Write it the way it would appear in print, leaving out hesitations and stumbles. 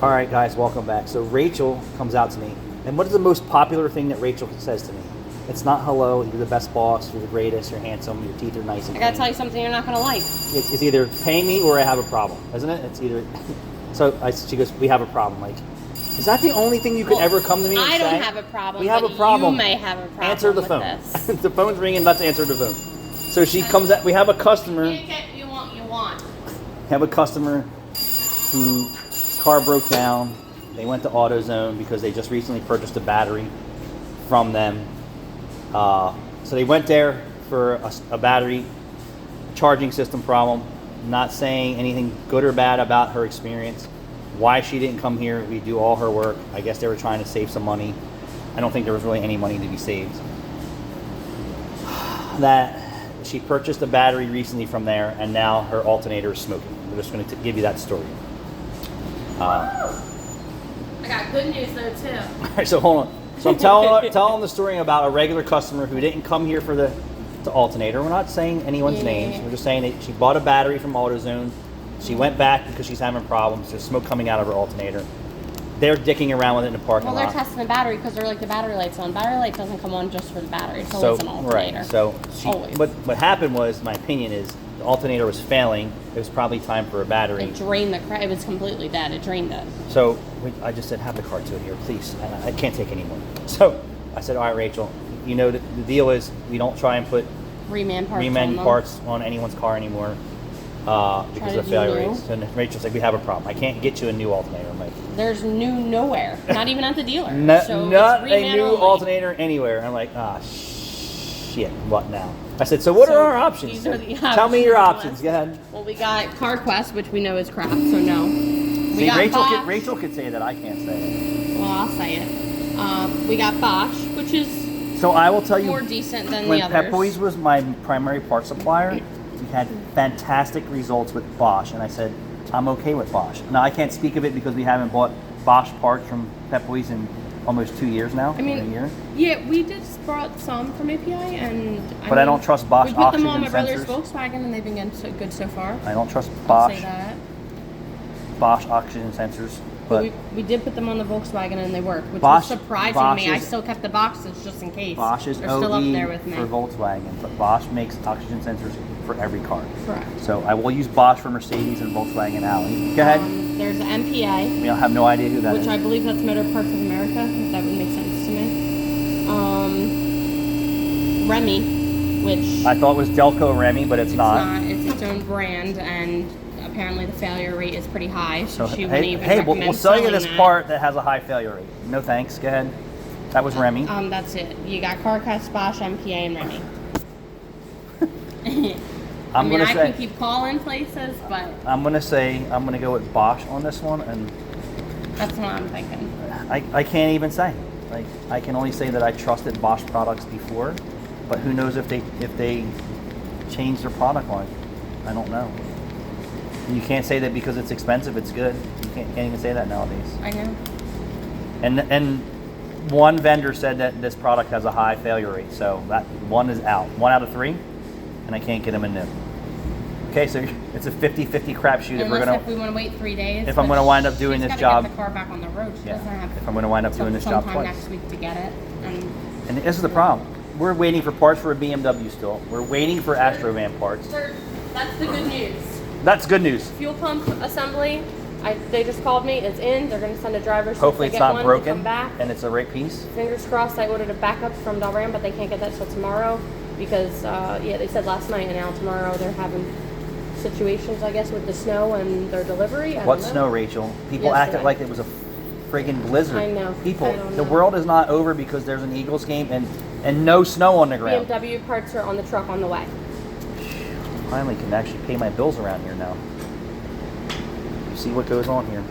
All right, guys, welcome back. So Rachel comes out to me, and what is the most popular thing that Rachel says to me? It's not hello, you're the best boss, you're the greatest, you're handsome, your teeth are nice and I gotta clean. tell you something you're not gonna like. It's either pay me or I have a problem, isn't it? It's either. She goes, we have a problem. Like, is that the only thing you could ever come to me and I say? don't have a problem. We have but a problem. You may have a problem. Answer the with phone. This. The phone's ringing. Let's answer the phone. So she comes out. We have a customer. You get you want. We have a customer whose car broke down. They went to AutoZone because they just recently purchased a battery from them. So they went there for a battery charging system problem. Not saying anything good or bad about her experience. Why she didn't come here, we do all her work. I guess they were trying to save some money. I don't think there was really any money to be saved. That she purchased a battery recently from there, and now her alternator is smoking. We're just going to give you that story. I got good news though too. All right, so hold on. So I'm telling the story about a regular customer who didn't come here for the alternator. We're not saying anyone's names. We're just saying that she bought a battery from AutoZone. She went back because she's having problems. There's smoke coming out of her alternator. They're dicking around with it in the parking lot. Well, they're testing the battery because they're like the battery light's on. Battery light doesn't come on just for the battery. It's always an alternator. Right. So always. What happened was, my opinion is, the alternator was failing. It was probably time for a battery. It drained it was completely dead. It drained it. So I just said, have the car to it here, please. I can't take any more. So I said, all right, Rachel, you know, the deal is we don't try and put reman parts on anyone's car anymore because of the failure rates. And Rachel's like, we have a problem. I can't get you a new alternator. I'm like, there's nowhere. Not even at the dealer. not a new only. alternator anywhere. I'm like, shit, what now? I said, so what are our options? These are the Tell me your options. Go ahead. Well, we got CarQuest, which we know is crap, so no. See, Rachel could say that. I can't say it. Well, I'll say it. We got Bosch, which is so I will tell you, more decent than when the others. Pep Boys was my primary part supplier, we had fantastic results with Bosch, and I said, I'm okay with Bosch. Now, I can't speak of it because we haven't bought Bosch parts from Pep Boys in almost 2 years now. I mean, a year. Yeah, we just brought some from API, and I don't trust Bosch we put them on my oxygen brother's sensors. Volkswagen, and they've been getting so good so far. I don't trust I'll Bosch say that. oxygen sensors. But we did put them on the Volkswagen, and they worked, which Bosch- was surprising Bosch me. I is- still kept the boxes just in case. Bosch is They're still up OE there with me. for Volkswagen, but Bosch makes oxygen sensors for every car. Correct. So I will use Bosch for Mercedes and Volkswagen Audi. Go ahead. There's MPA. We don't have no idea who that Which is. I believe that's Motor Parts of America, if that would make sense to me. Remy, which I thought it was Delco Remy, but it's not. It's its own brand, and apparently the failure rate is pretty high. So she wouldn't even hey, we'll recommend sell you selling this that. part that has a high failure rate. No thanks. Go ahead. That was Remy. That's it. You got CarQuest, Bosch, MPA, and Remy. I can keep calling places, but I'm gonna go with Bosch on this one, and that's what I'm thinking. I can't even say. Like, I can only say that I trusted Bosch products before, but who knows if they change their product line. I don't know. You can't say that because it's expensive, it's good. You can't even say that nowadays. I know. And one vendor said that this product has a high failure rate, so that one is out. 1 out of 3, and I can't get them a new. Okay, so it's a 50-50 crapshoot if we want to wait 3 days. If I'm going to wind up doing this job. Get the car back on the road. She doesn't have if I'm going to wind up doing this job sometime twice. next week to get it. And this is the problem. We're waiting for parts for a BMW still. We're waiting for Astrovan parts. Sir, that's the good news. That's good news. Fuel pump assembly. They just called me. It's in. They're going to send a driver. Hopefully it's not broken come back. and it's a right piece. Fingers crossed. I ordered a backup from Delran, but they can't get that till tomorrow because they said last night, and now tomorrow they're having situations, I guess, with the snow and their delivery. What snow, Rachel? People acted like it was a friggin' blizzard. I know. People, I don't the know. world is not over because there's an Eagles game and no snow on the ground. BMW parts are on the truck on the way. Finally can actually pay my bills around here now. You see what goes on here.